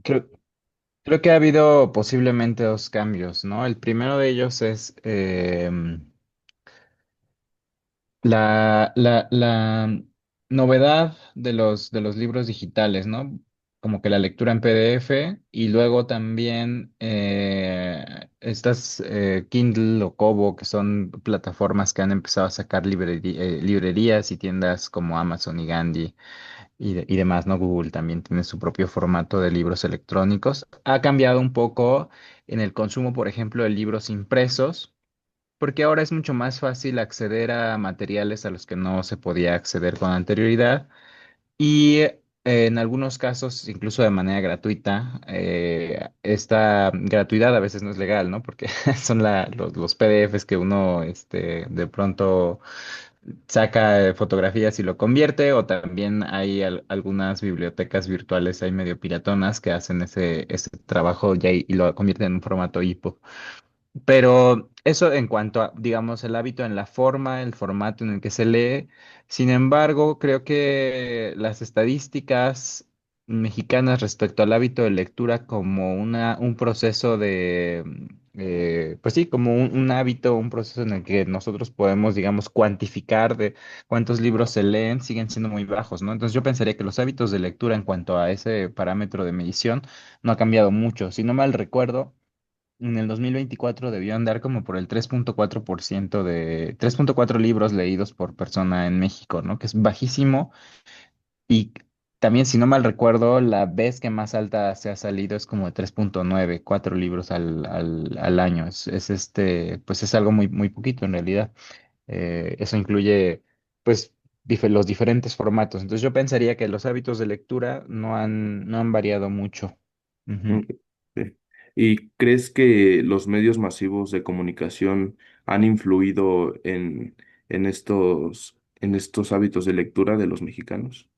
Creo, creo que ha habido posiblemente dos cambios, ¿no? El primero de ellos es la novedad de los libros digitales, ¿no? Como que la lectura en PDF y luego también estas Kindle o Kobo, que son plataformas que han empezado a sacar librerías y tiendas como Amazon y Gandhi y demás, ¿no? Google también tiene su propio formato de libros electrónicos. Ha cambiado un poco en el consumo, por ejemplo, de libros impresos porque ahora es mucho más fácil acceder a materiales a los que no se podía acceder con anterioridad y en algunos casos incluso de manera gratuita. Esta gratuidad a veces no es legal, ¿no? Porque son los PDFs que uno de pronto saca fotografías y lo convierte, o también hay algunas bibliotecas virtuales ahí medio piratonas que hacen ese trabajo ya y lo convierten en un formato EPUB. Pero eso en cuanto a, digamos, el hábito en la forma, el formato en el que se lee. Sin embargo, creo que las estadísticas mexicanas respecto al hábito de lectura como un proceso pues sí, como un hábito, un proceso en el que nosotros podemos, digamos, cuantificar de cuántos libros se leen, siguen siendo muy bajos, ¿no? Entonces yo pensaría que los hábitos de lectura en cuanto a ese parámetro de medición no ha cambiado mucho. Si no mal recuerdo. En el 2024 debió andar como por el 3.4% 3.4 libros leídos por persona en México, ¿no? Que es bajísimo. Y también, si no mal recuerdo, la vez que más alta se ha salido es como de 3.9 4 libros al año. Pues es algo muy, muy poquito en realidad. Eso incluye, pues, los diferentes formatos. Entonces yo pensaría que los hábitos de lectura no han variado mucho. Ujú. Ok, sí. ¿Y crees que los medios masivos de comunicación han influido en estos hábitos de lectura de los mexicanos?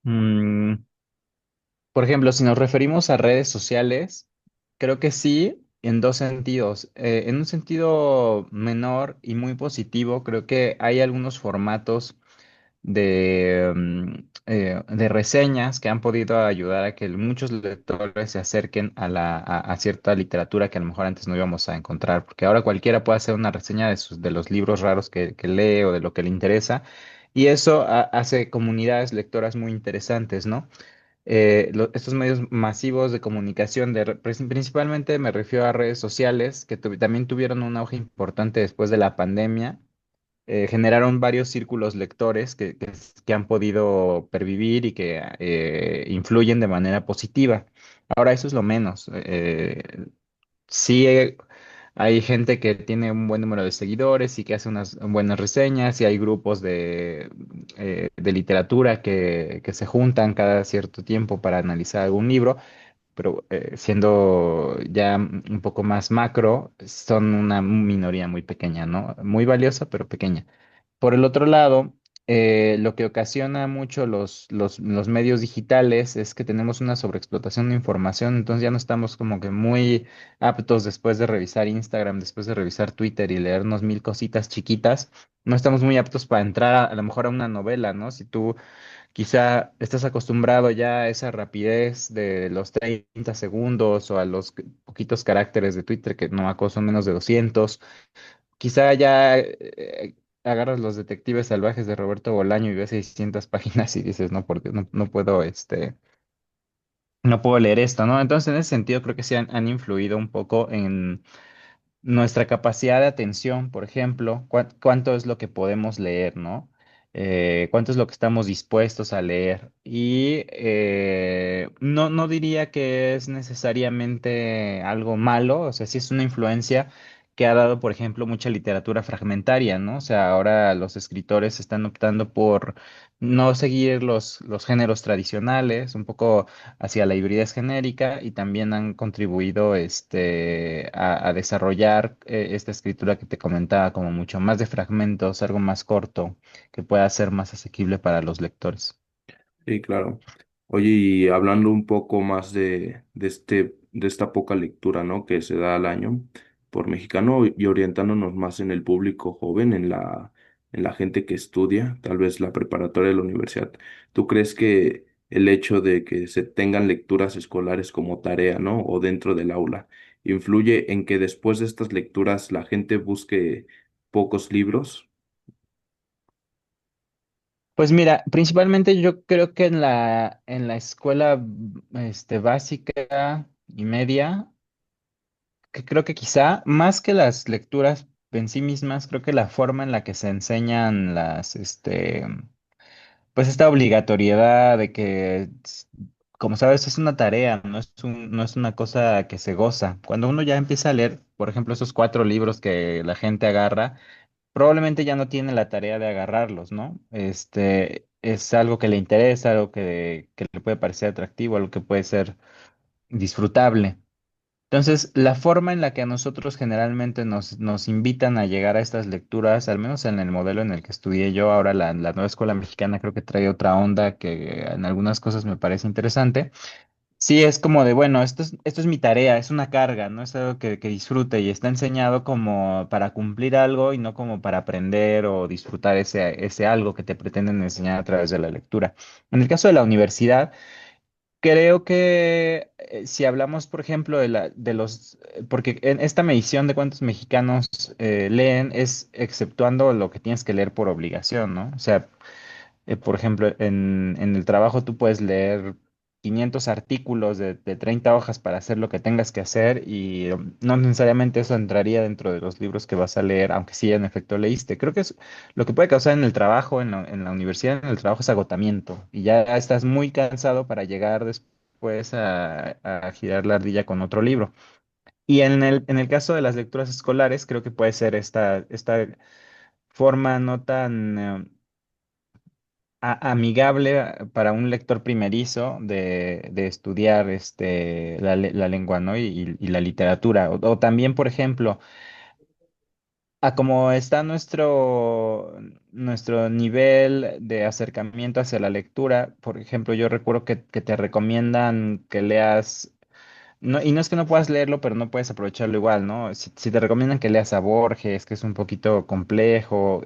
Mm, Por ejemplo, si nos referimos a redes sociales, creo que sí, en dos sentidos. En un sentido menor y muy positivo, creo que hay algunos formatos de reseñas que han podido ayudar a que muchos lectores se acerquen a cierta literatura que a lo mejor antes no íbamos a encontrar, porque ahora cualquiera puede hacer una reseña de los libros raros que lee o de lo que le interesa, y eso hace comunidades lectoras muy interesantes, ¿no? Estos medios masivos de comunicación, principalmente me refiero a redes sociales, que también tuvieron un auge importante después de la pandemia. Generaron varios círculos lectores que han podido pervivir y que influyen de manera positiva. Ahora, eso es lo menos. Sí, hay gente que tiene un buen número de seguidores y que hace unas buenas reseñas, y hay grupos de literatura que se juntan cada cierto tiempo para analizar algún libro, pero siendo ya un poco más macro, son una minoría muy pequeña, ¿no? Muy valiosa, pero pequeña. Por el otro lado, lo que ocasiona mucho los medios digitales es que tenemos una sobreexplotación de información, entonces ya no estamos como que muy aptos después de revisar Instagram, después de revisar Twitter y leernos mil cositas chiquitas, no estamos muy aptos para entrar a lo mejor a una novela, ¿no? Si tú quizá estás acostumbrado ya a esa rapidez de los 30 segundos o a los poquitos caracteres de Twitter que no me acuerdo son menos de 200. Quizá ya agarras Los Detectives Salvajes de Roberto Bolaño y ves 600 páginas y dices, no, porque no puedo, no puedo leer esto, ¿no? Entonces, en ese sentido, creo que sí han influido un poco en nuestra capacidad de atención, por ejemplo, cuánto es lo que podemos leer, ¿no? Cuánto es lo que estamos dispuestos a leer. Y no diría que es necesariamente algo malo, o sea, sí es una influencia que ha dado, por ejemplo, mucha literatura fragmentaria, ¿no? O sea, ahora los escritores están optando por no seguir los géneros tradicionales, un poco hacia la hibridez genérica, y también han contribuido a desarrollar esta escritura que te comentaba, como mucho más de fragmentos, algo más corto, que pueda ser más asequible para los lectores. Sí, claro. Oye, y hablando un poco más de esta poca lectura, ¿no? Que se da al año por mexicano y orientándonos más en el público joven, en la gente que estudia, tal vez la preparatoria de la universidad. ¿Tú crees que el hecho de que se tengan lecturas escolares como tarea, ¿no? O dentro del aula. ¿Influye en que después de estas lecturas la gente busque pocos libros? Pues mira, principalmente yo creo que en la escuela básica y media, que creo que quizá más que las lecturas en sí mismas, creo que la forma en la que se enseñan pues esta obligatoriedad de que, como sabes, es una tarea, no es una cosa que se goza. Cuando uno ya empieza a leer, por ejemplo, esos 4 libros que la gente agarra, probablemente ya no tiene la tarea de agarrarlos, ¿no? Es algo que le interesa, algo que le puede parecer atractivo, algo que puede ser disfrutable. Entonces, la forma en la que a nosotros generalmente nos invitan a llegar a estas lecturas, al menos en el modelo en el que estudié yo, ahora la nueva escuela mexicana creo que trae otra onda que en algunas cosas me parece interesante. Sí, es como de, bueno, esto es mi tarea, es una carga, no es algo que disfrute y está enseñado como para cumplir algo y no como para aprender o disfrutar ese algo que te pretenden enseñar a través de la lectura. En el caso de la universidad, creo que si hablamos, por ejemplo, porque en esta medición de cuántos mexicanos leen es exceptuando lo que tienes que leer por obligación, ¿no? O sea, por ejemplo, en el trabajo tú puedes leer 500 artículos de 30 hojas para hacer lo que tengas que hacer y no necesariamente eso entraría dentro de los libros que vas a leer, aunque sí en efecto leíste. Creo que es lo que puede causar en el trabajo, en la universidad, en el trabajo es agotamiento y ya estás muy cansado para llegar después a girar la ardilla con otro libro. Y en el caso de las lecturas escolares, creo que puede ser esta forma no tan amigable para un lector primerizo de estudiar la lengua, ¿no? Y la literatura. O también, por ejemplo, a cómo está nuestro nivel de acercamiento hacia la lectura. Por ejemplo, yo recuerdo que te recomiendan que leas. No, y no es que no puedas leerlo, pero no puedes aprovecharlo igual, ¿no? Si te recomiendan que leas a Borges, que es un poquito complejo,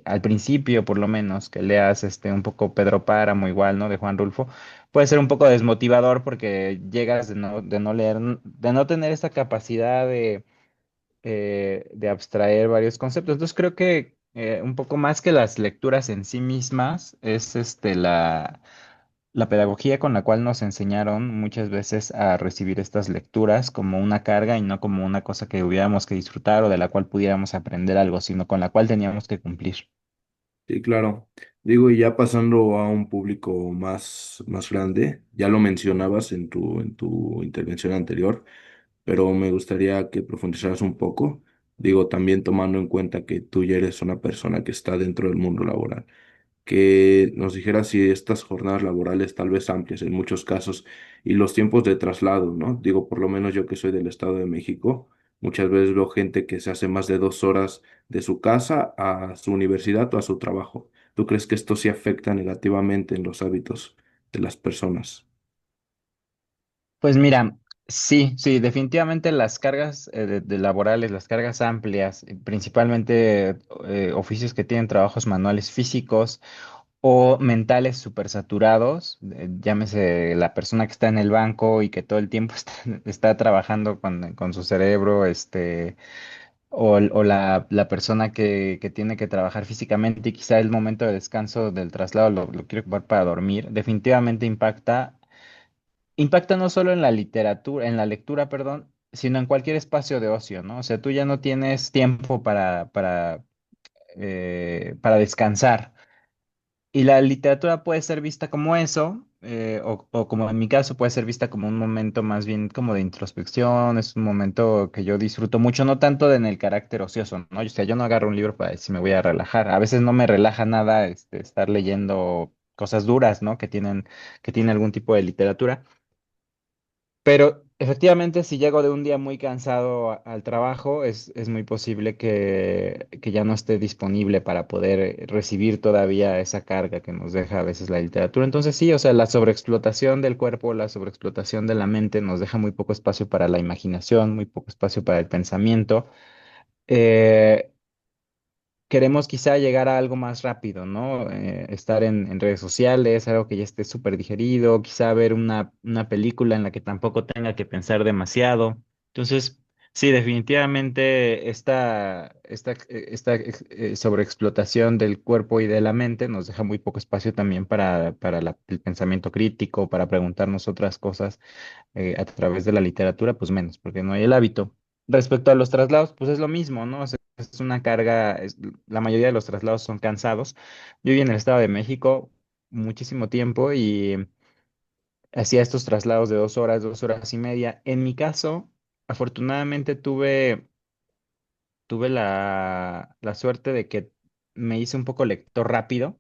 al principio por lo menos, que leas un poco Pedro Páramo igual, ¿no? De Juan Rulfo, puede ser un poco desmotivador porque llegas de no leer, de no tener esa capacidad de abstraer varios conceptos. Entonces creo que un poco más que las lecturas en sí mismas, es la pedagogía con la cual nos enseñaron muchas veces a recibir estas lecturas como una carga y no como una cosa que hubiéramos que disfrutar o de la cual pudiéramos aprender algo, sino con la cual teníamos que cumplir. Sí, claro. Digo, y ya pasando a un público más grande, ya lo mencionabas en tu intervención anterior, pero me gustaría que profundizaras un poco. Digo, también tomando en cuenta que tú ya eres una persona que está dentro del mundo laboral, que nos dijera si estas jornadas laborales tal vez amplias en muchos casos y los tiempos de traslado, ¿no? Digo, por lo menos yo que soy del Estado de México, muchas veces veo gente que se hace más de 2 horas de su casa a su universidad o a su trabajo. ¿Tú crees que esto sí afecta negativamente en los hábitos de las personas? Pues mira, sí, sí, definitivamente las cargas de laborales, las cargas amplias, principalmente oficios que tienen trabajos manuales físicos o mentales súper saturados, llámese la persona que está en el banco y que todo el tiempo está trabajando con su cerebro, o la persona que tiene que trabajar físicamente y quizá el momento de descanso del traslado lo quiere ocupar para dormir, definitivamente impacta no solo en la literatura, en la lectura, perdón, sino en cualquier espacio de ocio, ¿no? O sea, tú ya no tienes tiempo para descansar. Y la literatura puede ser vista como eso, o como en mi caso puede ser vista como un momento más bien como de introspección, es un momento que yo disfruto mucho, no tanto en el carácter ocioso, ¿no? O sea, yo no agarro un libro para decir me voy a relajar. A veces no me relaja nada estar leyendo cosas duras, ¿no? Que tienen algún tipo de literatura. Pero efectivamente, si llego de un día muy cansado al trabajo, es muy posible que ya no esté disponible para poder recibir todavía esa carga que nos deja a veces la literatura. Entonces sí, o sea, la sobreexplotación del cuerpo, la sobreexplotación de la mente nos deja muy poco espacio para la imaginación, muy poco espacio para el pensamiento. Eh, queremos quizá llegar a algo más rápido, ¿no? Estar en redes sociales, algo que ya esté súper digerido, quizá ver una película en la que tampoco tenga que pensar demasiado. Entonces, sí, definitivamente esta sobreexplotación del cuerpo y de la mente nos deja muy poco espacio también para el pensamiento crítico, para preguntarnos otras cosas a través de la literatura, pues menos, porque no hay el hábito. Respecto a los traslados, pues es lo mismo, ¿no? O sea, es una carga, la mayoría de los traslados son cansados. Yo viví en el Estado de México muchísimo tiempo y hacía estos traslados de 2 horas, 2 horas y media. En mi caso, afortunadamente tuve la suerte de que me hice un poco lector rápido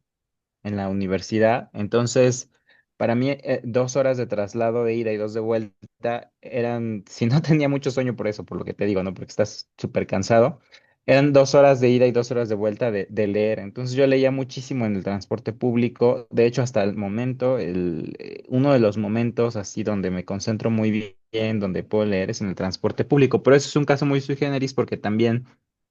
en la universidad. Entonces, para mí, 2 horas de traslado de ida y dos de vuelta eran, si no tenía mucho sueño por eso, por lo que te digo, ¿no? Porque estás súper cansado, eran 2 horas de ida y 2 horas de vuelta de leer. Entonces yo leía muchísimo en el transporte público. De hecho, hasta el momento, uno de los momentos así donde me concentro muy bien, donde puedo leer, es en el transporte público. Pero eso es un caso muy sui generis porque también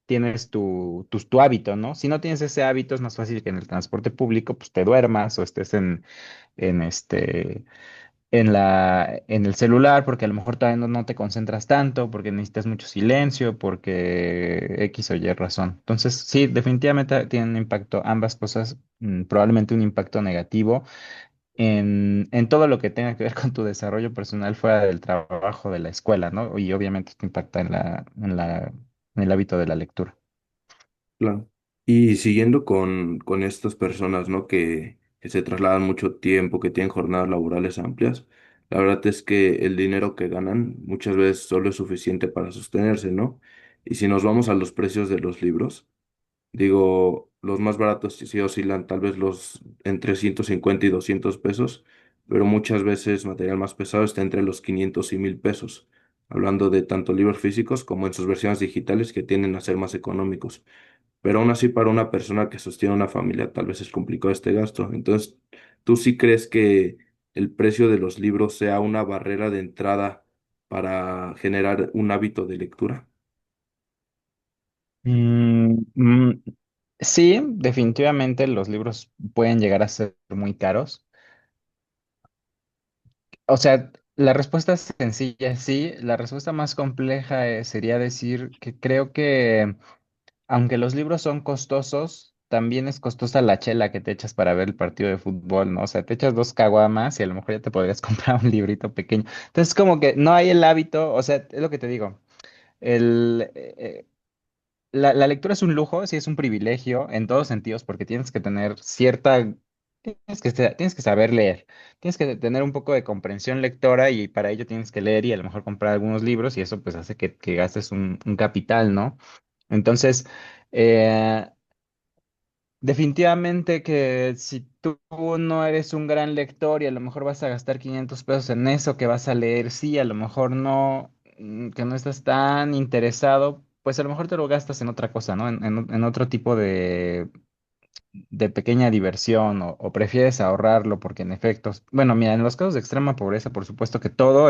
tienes tu hábito, ¿no? Si no tienes ese hábito, es más fácil que en el transporte público, pues te duermas o estés en en el celular, porque a lo mejor todavía no te concentras tanto, porque necesitas mucho silencio, porque X o Y razón. Entonces, sí, definitivamente tienen un impacto, ambas cosas, probablemente un impacto negativo en todo lo que tenga que ver con tu desarrollo personal fuera del trabajo, de la escuela, ¿no? Y obviamente esto impacta en el hábito de la lectura. Claro. Y siguiendo con estas personas, ¿no? Que se trasladan mucho tiempo, que tienen jornadas laborales amplias, la verdad es que el dinero que ganan muchas veces solo es suficiente para sostenerse, ¿no? Y si nos vamos a los precios de los libros, digo, los más baratos sí oscilan tal vez los entre 150 y 200 pesos, pero muchas veces material más pesado está entre los 500 y 1000 pesos, hablando de tanto libros físicos como en sus versiones digitales que tienden a ser más económicos. Pero aún así, para una persona que sostiene una familia, tal vez es complicado este gasto. Entonces, ¿tú sí crees que el precio de los libros sea una barrera de entrada para generar un hábito de lectura? Mm, mm, sí, definitivamente los libros pueden llegar a ser muy caros. O sea, la respuesta es sencilla, sí. La respuesta más compleja sería decir que creo que aunque los libros son costosos, también es costosa la chela que te echas para ver el partido de fútbol, ¿no? O sea, te echas dos caguamas y a lo mejor ya te podrías comprar un librito pequeño. Entonces, como que no hay el hábito, o sea, es lo que te digo. El, la lectura es un lujo, sí es un privilegio en todos sentidos, porque tienes que tener tienes que saber leer, tienes que tener un poco de comprensión lectora y para ello tienes que leer y a lo mejor comprar algunos libros y eso pues hace que gastes un capital, ¿no? Entonces, eh, definitivamente que si tú no eres un gran lector y a lo mejor vas a gastar 500 pesos en eso que vas a leer, sí, a lo mejor no, que no estás tan interesado, pues a lo mejor te lo gastas en otra cosa, ¿no? En otro tipo de pequeña diversión o prefieres ahorrarlo porque en efecto, bueno, mira, en los casos de extrema pobreza, por supuesto que todo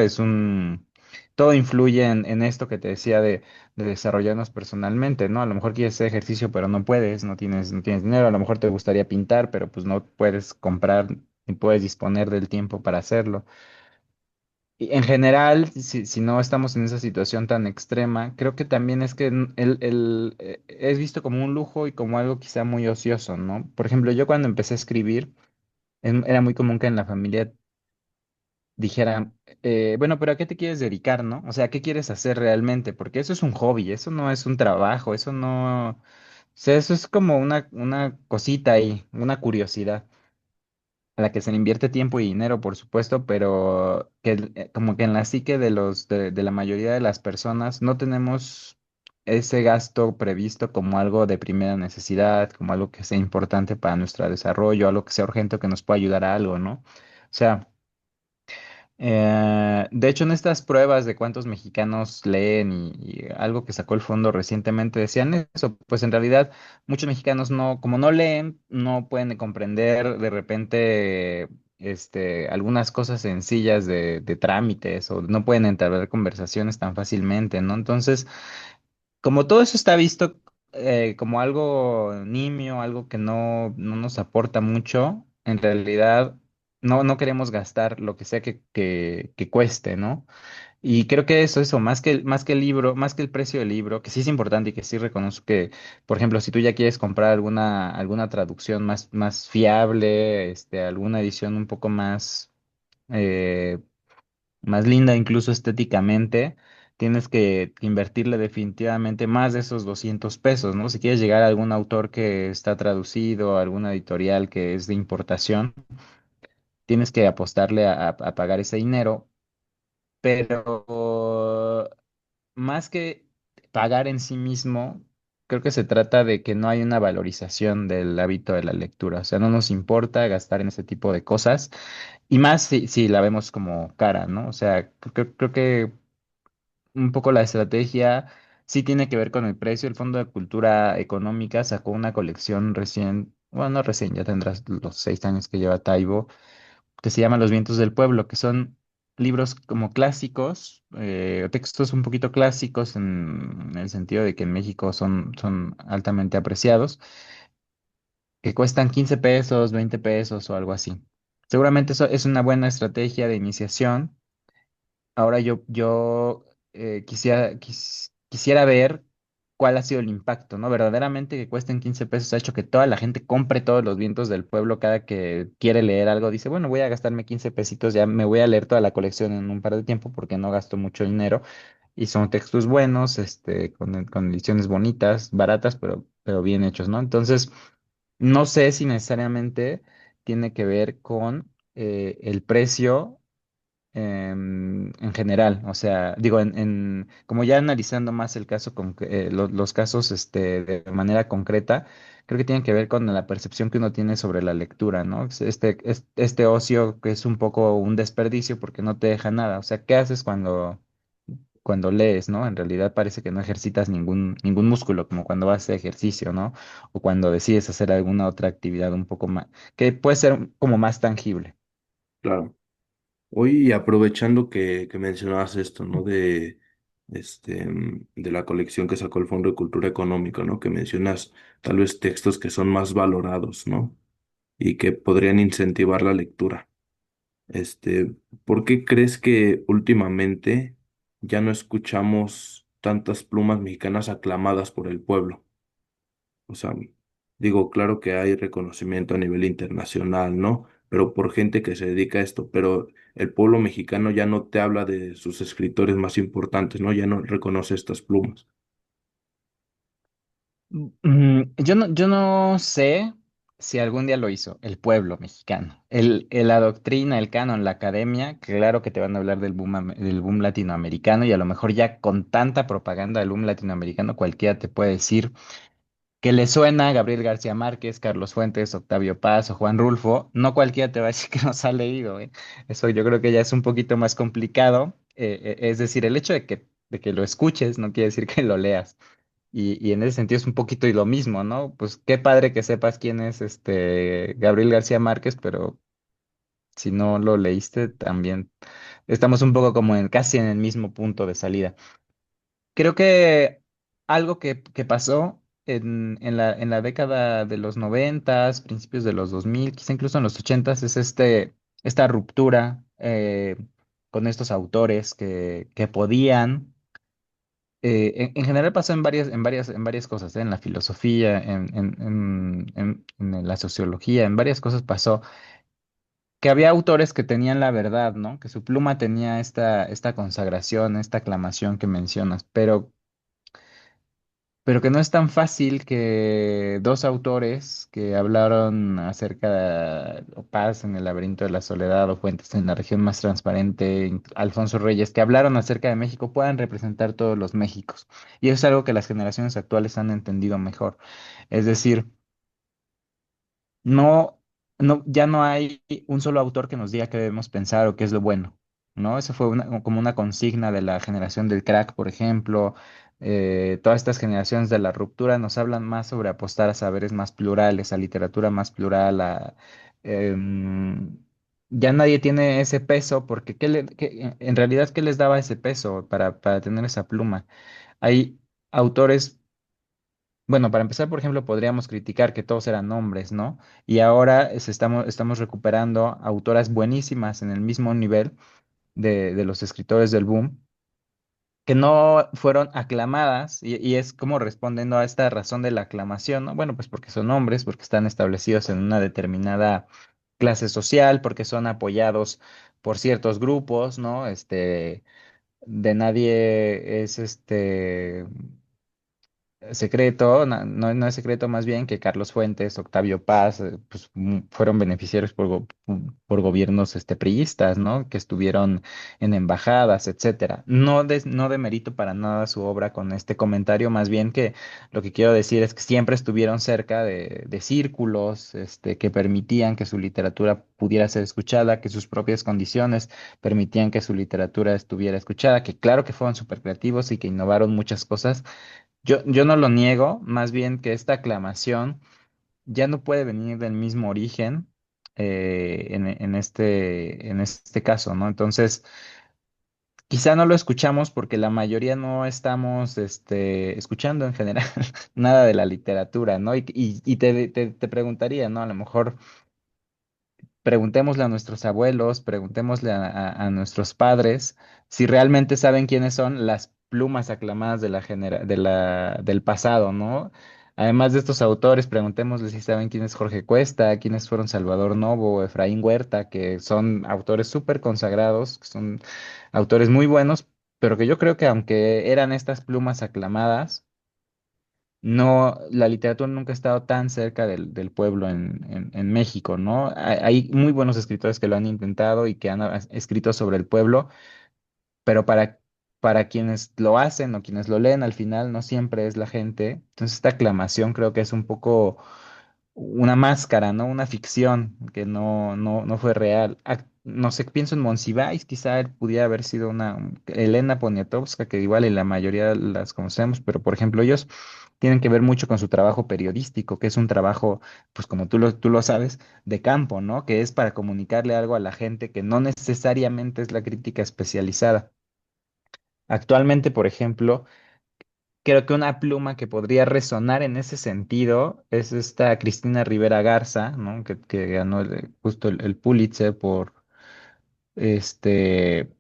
influye en esto que te decía de desarrollarnos personalmente, ¿no? A lo mejor quieres hacer ejercicio, pero no puedes, no tienes dinero, a lo mejor te gustaría pintar, pero pues no puedes comprar ni puedes disponer del tiempo para hacerlo. Y en general, si no estamos en esa situación tan extrema, creo que también es que es visto como un lujo y como algo quizá muy ocioso, ¿no? Por ejemplo, yo cuando empecé a escribir, era muy común que en la familia dijeran, bueno, pero ¿a qué te quieres dedicar, no? O sea, ¿qué quieres hacer realmente? Porque eso es un hobby, eso no es un trabajo, eso no... O sea, eso es como una cosita ahí, una curiosidad a la que se le invierte tiempo y dinero, por supuesto, pero que como que en la psique de la mayoría de las personas no tenemos ese gasto previsto como algo de primera necesidad, como algo que sea importante para nuestro desarrollo, algo que sea urgente o que nos pueda ayudar a algo, ¿no? O sea, de hecho, en estas pruebas de cuántos mexicanos leen y algo que sacó el fondo recientemente decían eso, pues en realidad muchos mexicanos no, como no leen, no pueden comprender de repente algunas cosas sencillas de trámites o no pueden entablar conversaciones tan fácilmente, ¿no? Entonces, como todo eso está visto como algo nimio, algo que no nos aporta mucho, en realidad no queremos gastar lo que sea que cueste, ¿no? Y creo que eso, más que el libro, más que el precio del libro, que sí es importante y que sí reconozco que, por ejemplo, si tú ya quieres comprar alguna traducción más fiable, alguna edición un poco eh, más linda, incluso estéticamente, tienes que invertirle definitivamente más de esos 200 pesos, ¿no? Si quieres llegar a algún autor que está traducido, alguna editorial que es de importación, tienes que apostarle a pagar ese dinero, pero más que pagar en sí mismo, creo que se trata de que no hay una valorización del hábito de la lectura. O sea, no nos importa gastar en ese tipo de cosas. Y más si la vemos como cara, ¿no? O sea, creo que un poco la estrategia sí tiene que ver con el precio. El Fondo de Cultura Económica sacó una colección recién, bueno, no recién, ya tendrás los 6 años que lleva Taibo, que se llama Los Vientos del Pueblo, que son libros como clásicos, o textos un poquito clásicos en el sentido de que en México son altamente apreciados, que cuestan 15 pesos, 20 pesos o algo así. Seguramente eso es una buena estrategia de iniciación. Ahora yo quisiera ver cuál ha sido el impacto, ¿no? Verdaderamente que cuesten 15 pesos ha hecho que toda la gente compre todos los vientos del pueblo cada que quiere leer algo. Dice, bueno, voy a gastarme 15 pesitos, ya me voy a leer toda la colección en un par de tiempo porque no gasto mucho dinero. Y son textos buenos, con ediciones bonitas, baratas, pero bien hechos, ¿no? Entonces, no sé si necesariamente tiene que ver con el precio en general, o sea, digo, como ya analizando más el caso, los casos de manera concreta, creo que tienen que ver con la percepción que uno tiene sobre la lectura, ¿no? Este ocio que es un poco un desperdicio porque no te deja nada, o sea, ¿qué haces cuando lees, ¿no? En realidad parece que no ejercitas ningún músculo, como cuando vas a hacer ejercicio, ¿no? O cuando decides hacer alguna otra actividad un poco más, que puede ser como más tangible. Claro. Hoy, aprovechando que mencionabas esto, ¿no? De la colección que sacó el Fondo de Cultura Económica, ¿no? Que mencionas tal vez textos que son más valorados, ¿no? Y que podrían incentivar la lectura. Este, ¿Por qué crees que últimamente ya no escuchamos tantas plumas mexicanas aclamadas por el pueblo? O sea, digo, claro que hay reconocimiento a nivel internacional, ¿no? Pero por gente que se dedica a esto, pero el pueblo mexicano ya no te habla de sus escritores más importantes, ¿no? Ya no reconoce estas plumas. Yo no sé si algún día lo hizo el pueblo mexicano. La doctrina, el canon, la academia, claro que te van a hablar del boom latinoamericano y a lo mejor ya con tanta propaganda del boom latinoamericano cualquiera te puede decir que le suena a Gabriel García Márquez, Carlos Fuentes, Octavio Paz o Juan Rulfo. No cualquiera te va a decir que nos ha leído, ¿eh? Eso yo creo que ya es un poquito más complicado. Es decir, el hecho de que lo escuches no quiere decir que lo leas. Y en ese sentido es un poquito y lo mismo, ¿no? Pues qué padre que sepas quién es Gabriel García Márquez, pero si no lo leíste, también estamos un poco como casi en el mismo punto de salida. Creo que algo que pasó en la década de los 90, principios de los 2000, quizá incluso en los 80, es esta ruptura con estos autores que podían en general pasó en varias cosas, ¿eh? En la filosofía, en la sociología, en varias cosas pasó, que había autores que tenían la verdad, ¿no? Que su pluma tenía esta consagración, esta aclamación que mencionas, pero que no es tan fácil que dos autores que hablaron acerca de Paz en el laberinto de la soledad o Fuentes en la región más transparente, Alfonso Reyes, que hablaron acerca de México, puedan representar todos los Méxicos. Y eso es algo que las generaciones actuales han entendido mejor. Es decir, no, ya no hay un solo autor que nos diga qué debemos pensar o qué es lo bueno, ¿no? Eso fue como una consigna de la generación del crack, por ejemplo. Todas estas generaciones de la ruptura nos hablan más sobre apostar a saberes más plurales, a literatura más plural, em, ya nadie tiene ese peso, porque en realidad, ¿qué les daba ese peso para tener esa pluma? Hay autores Bueno, para empezar, por ejemplo, podríamos criticar que todos eran hombres, ¿no? Y ahora estamos recuperando autoras buenísimas en el mismo nivel de los escritores del boom, que no fueron aclamadas, y es como respondiendo a esta razón de la aclamación, ¿no? Bueno, pues porque son hombres, porque están establecidos en una determinada clase social, porque son apoyados por ciertos grupos, ¿no? De nadie es secreto, no es secreto más bien que Carlos Fuentes, Octavio Paz, pues, fueron beneficiarios por gobiernos priistas, ¿no? Que estuvieron en embajadas, etcétera. No de mérito para nada su obra con este comentario, más bien que lo que quiero decir es que siempre estuvieron cerca de círculos, que permitían que su literatura pudiera ser escuchada, que sus propias condiciones permitían que su literatura estuviera escuchada, que claro que fueron súper creativos y que innovaron muchas cosas. Yo no lo niego, más bien que esta aclamación ya no puede venir del mismo origen, en este caso, ¿no? Entonces, quizá no lo escuchamos porque la mayoría no estamos escuchando en general nada de la literatura, ¿no? Y te preguntaría, ¿no? A lo mejor preguntémosle a nuestros abuelos, preguntémosle a nuestros padres si realmente saben quiénes son las plumas aclamadas del pasado, ¿no? Además de estos autores, preguntémosle si saben quién es Jorge Cuesta, quiénes fueron Salvador Novo, Efraín Huerta, que son autores súper consagrados, que son autores muy buenos, pero que yo creo que aunque eran estas plumas aclamadas, no, la literatura nunca ha estado tan cerca del pueblo en México, ¿no? Hay muy buenos escritores que lo han intentado y que han escrito sobre el pueblo, pero para quienes lo hacen o quienes lo leen al final no siempre es la gente. Entonces esta aclamación creo que es un poco una máscara, ¿no? Una ficción que no fue real. No sé, pienso en Monsiváis, quizá él pudiera haber sido Elena Poniatowska, que igual y la mayoría las conocemos, pero por ejemplo ellos tienen que ver mucho con su trabajo periodístico, que es un trabajo, pues como tú lo sabes, de campo, ¿no? Que es para comunicarle algo a la gente que no necesariamente es la crítica especializada. Actualmente, por ejemplo, creo que una pluma que podría resonar en ese sentido es esta Cristina Rivera Garza, ¿no? Que ganó justo el Pulitzer este,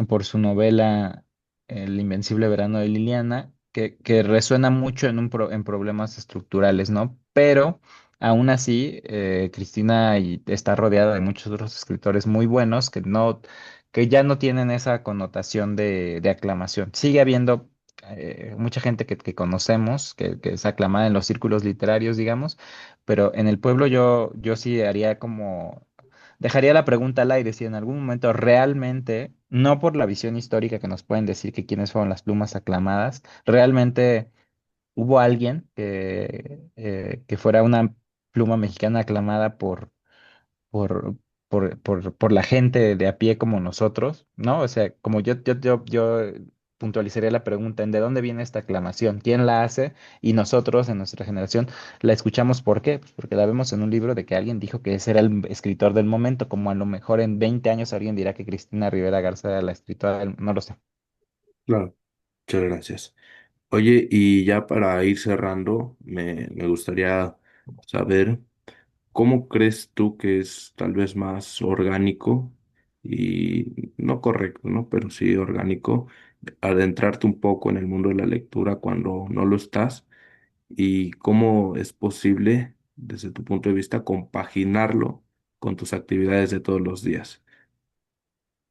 por su novela El Invencible Verano de Liliana, que resuena mucho en problemas estructurales, ¿no? Pero aún así, Cristina está rodeada de muchos otros escritores muy buenos que ya no tienen esa connotación de aclamación. Sigue habiendo mucha gente que conocemos, que es aclamada en los círculos literarios, digamos, pero en el pueblo yo sí haría como dejaría la pregunta al aire si en algún momento realmente, no por la visión histórica que nos pueden decir que quiénes fueron las plumas aclamadas, realmente hubo alguien que fuera una pluma mexicana aclamada por, por la gente de a pie como nosotros, ¿no? O sea, como yo puntualizaría la pregunta en de dónde viene esta aclamación, quién la hace y nosotros en nuestra generación la escuchamos. ¿Por qué? Pues porque la vemos en un libro de que alguien dijo que ese era el escritor del momento, como a lo mejor en 20 años alguien dirá que Cristina Rivera Garza era la escritora no lo sé. Claro, muchas gracias. Oye, y ya para ir cerrando, me gustaría saber cómo crees tú que es tal vez más orgánico y no correcto, ¿no? Pero sí orgánico, adentrarte un poco en el mundo de la lectura cuando no lo estás y cómo es posible, desde tu punto de vista, compaginarlo con tus actividades de todos los días.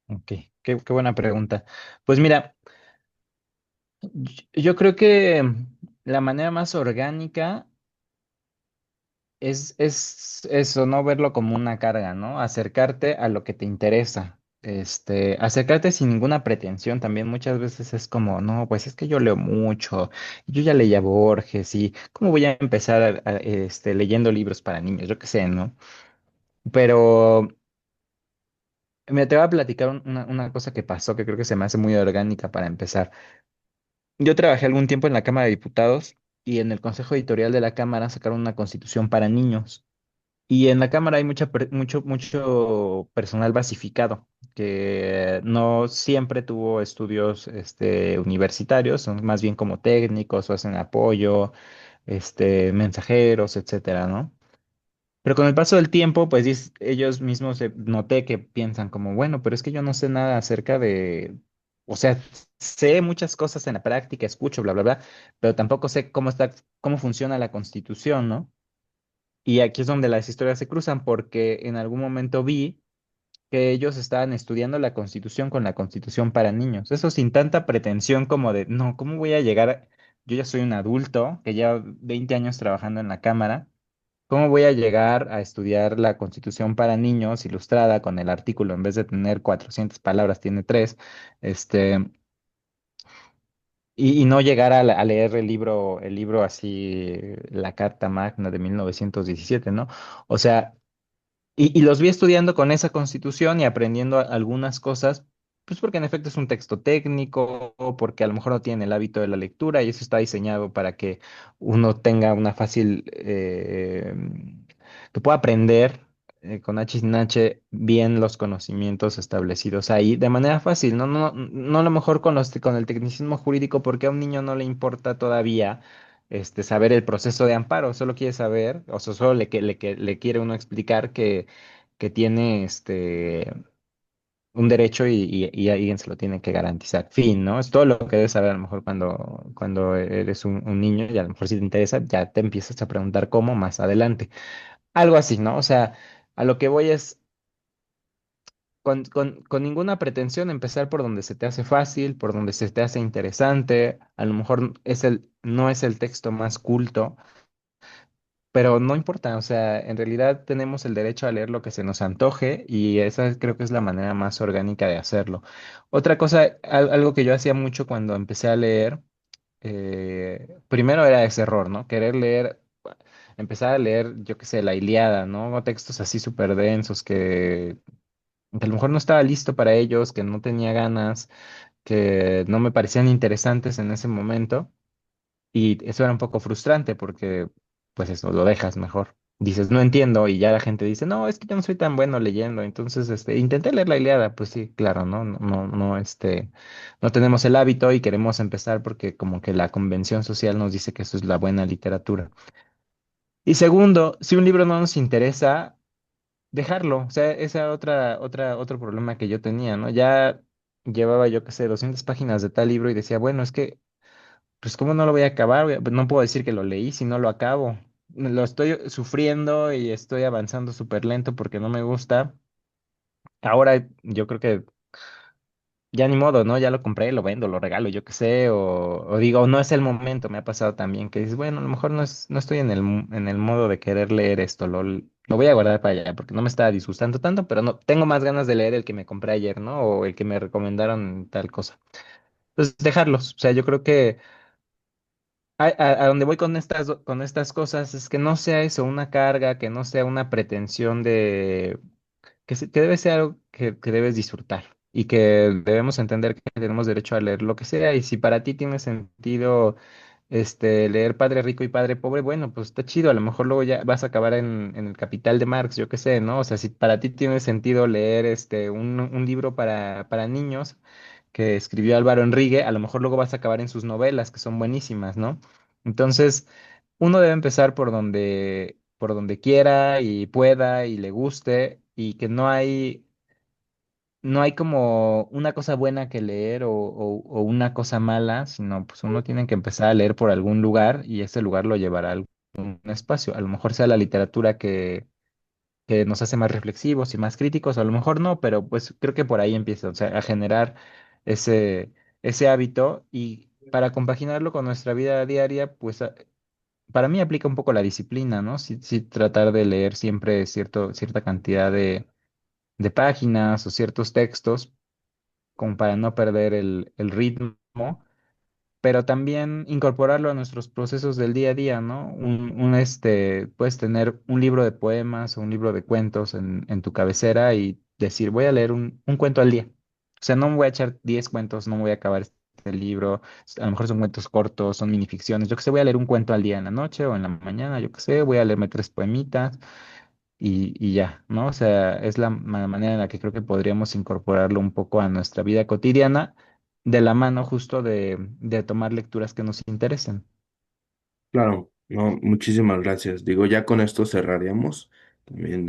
Ok, qué buena pregunta. Pues mira, yo creo que la manera más orgánica es eso, no verlo como una carga, ¿no? Acercarte a lo que te interesa. Acercarte sin ninguna pretensión también muchas veces es como, no, pues es que yo leo mucho, yo ya leía Borges y ¿cómo voy a empezar leyendo libros para niños? Yo qué sé, ¿no? Pero me te voy a platicar una cosa que pasó que creo que se me hace muy orgánica para empezar. Yo trabajé algún tiempo en la Cámara de Diputados y en el Consejo Editorial de la Cámara sacaron una constitución para niños. Y en la cámara hay mucho personal basificado, que no siempre tuvo estudios universitarios, son más bien como técnicos o hacen apoyo, mensajeros, etcétera, ¿no? Pero con el paso del tiempo, pues ellos mismos noté que piensan como, bueno, pero es que yo no sé nada acerca de, o sea, sé muchas cosas en la práctica, escucho, bla, bla, bla, pero tampoco sé cómo funciona la Constitución, ¿no? Y aquí es donde las historias se cruzan, porque en algún momento vi que ellos estaban estudiando la Constitución con la Constitución para niños. Eso sin tanta pretensión como de, no, ¿cómo voy a llegar? Yo ya soy un adulto que lleva 20 años trabajando en la Cámara. ¿Cómo voy a llegar a estudiar la Constitución para niños ilustrada con el artículo, en vez de tener 400 palabras, tiene tres, este, y no llegar a leer el libro así, la Carta Magna de 1917, ¿no? O sea, y los vi estudiando con esa constitución y aprendiendo algunas cosas, pues porque en efecto es un texto técnico, o porque a lo mejor no tienen el hábito de la lectura y eso está diseñado para que uno tenga una fácil, que pueda aprender con H y sin H bien los conocimientos establecidos ahí de manera fácil, no a lo mejor con el tecnicismo jurídico, porque a un niño no le importa todavía saber el proceso de amparo, solo quiere saber, o sea, solo le quiere uno explicar que tiene un derecho y alguien se lo tiene que garantizar. Fin, ¿no? Es todo lo que debes saber a lo mejor cuando eres un niño y a lo mejor si te interesa, ya te empiezas a preguntar cómo más adelante. Algo así, ¿no? O sea, a lo que voy es con ninguna pretensión empezar por donde se te hace fácil, por donde se te hace interesante, a lo mejor no es el texto más culto, pero no importa, o sea, en realidad tenemos el derecho a leer lo que se nos antoje y esa creo que es la manera más orgánica de hacerlo. Otra cosa, algo que yo hacía mucho cuando empecé a leer, primero era ese error, ¿no? Querer leer, empezar a leer, yo qué sé, la Ilíada, ¿no? O textos así súper densos que a lo mejor no estaba listo para ellos, que no tenía ganas, que no me parecían interesantes en ese momento. Y eso era un poco frustrante porque, pues eso, lo dejas mejor. Dices, no entiendo, y ya la gente dice, no, es que yo no soy tan bueno leyendo. Entonces, intenté leer la Ilíada, pues sí, claro, no tenemos el hábito y queremos empezar porque como que la convención social nos dice que eso es la buena literatura. Y segundo, si un libro no nos interesa, dejarlo. O sea, ese era otro problema que yo tenía, ¿no? Ya llevaba, yo qué sé, 200 páginas de tal libro y decía, bueno, es que pues ¿cómo no lo voy a acabar? Pues, no puedo decir que lo leí si no lo acabo. Lo estoy sufriendo y estoy avanzando súper lento porque no me gusta. Ahora yo creo que ya ni modo, ¿no? Ya lo compré, lo vendo, lo regalo, yo qué sé, o digo, no es el momento. Me ha pasado también que dices, bueno, a lo mejor no estoy en el modo de querer leer esto, lo voy a guardar para allá porque no me está disgustando tanto, pero no, tengo más ganas de leer el que me compré ayer, ¿no? O el que me recomendaron tal cosa. Entonces, dejarlos. O sea, yo creo que a donde voy con estas cosas es que no sea eso una carga, que no sea una pretensión que debe ser algo que debes disfrutar y que debemos entender que tenemos derecho a leer lo que sea. Y si para ti tiene sentido leer Padre Rico y Padre Pobre, bueno, pues está chido. A lo mejor luego ya vas a acabar en el Capital de Marx, yo qué sé, ¿no? O sea, si para ti tiene sentido leer un libro para niños que escribió Álvaro Enrique, a lo mejor luego vas a acabar en sus novelas, que son buenísimas, ¿no? Entonces, uno debe empezar por donde quiera y pueda y le guste y que no hay como una cosa buena que leer o una cosa mala, sino pues uno tiene que empezar a leer por algún lugar y ese lugar lo llevará a algún espacio. A lo mejor sea la literatura que nos hace más reflexivos y más críticos, a lo mejor no, pero pues creo que por ahí empieza, o sea, a generar ese, ese hábito y para compaginarlo con nuestra vida diaria, pues para mí aplica un poco la disciplina, ¿no? Sí, sí tratar de leer siempre cierta cantidad de páginas o ciertos textos como para no perder el ritmo, pero también incorporarlo a nuestros procesos del día a día, ¿no? Puedes tener un libro de poemas o un libro de cuentos en tu cabecera y decir, voy a leer un cuento al día. O sea, no me voy a echar 10 cuentos, no me voy a acabar este libro. A lo mejor son cuentos cortos, son minificciones. Yo que sé, voy a leer un cuento al día en la noche o en la mañana, yo que sé, voy a leerme tres poemitas y ya, ¿no? O sea, es la manera en la que creo que podríamos incorporarlo un poco a nuestra vida cotidiana, de la mano justo de tomar lecturas que nos interesen. Claro, No, muchísimas gracias. Digo, ya con esto cerraríamos también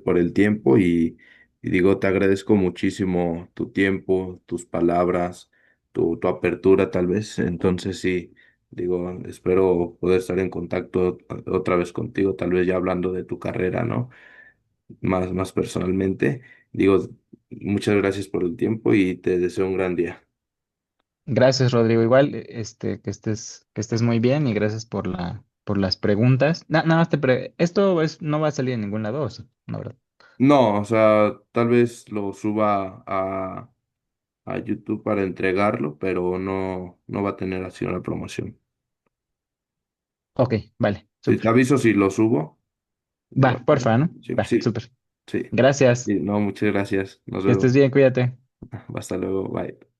por el tiempo y digo, te agradezco muchísimo tu tiempo, tus palabras, tu apertura tal vez. Entonces sí, digo, espero poder estar en contacto otra vez contigo, tal vez ya hablando de tu carrera, ¿no? Más personalmente. Digo, muchas gracias por el tiempo y te deseo un gran día. Gracias, Rodrigo. Igual, que estés muy bien y gracias por las preguntas. Nada más esto no va a salir en ningún lado, ¿o sí? No, ¿verdad? No, o sea, tal vez lo suba a YouTube para entregarlo, pero no va a tener así una promoción. Ok, vale, Sí, te súper. aviso si lo subo. Digo, Va, porfa, ¿no? sí, Va, sí, súper. sí. Gracias. Sí, no, muchas gracias. Nos Que estés vemos. bien, cuídate. Hasta luego. Bye.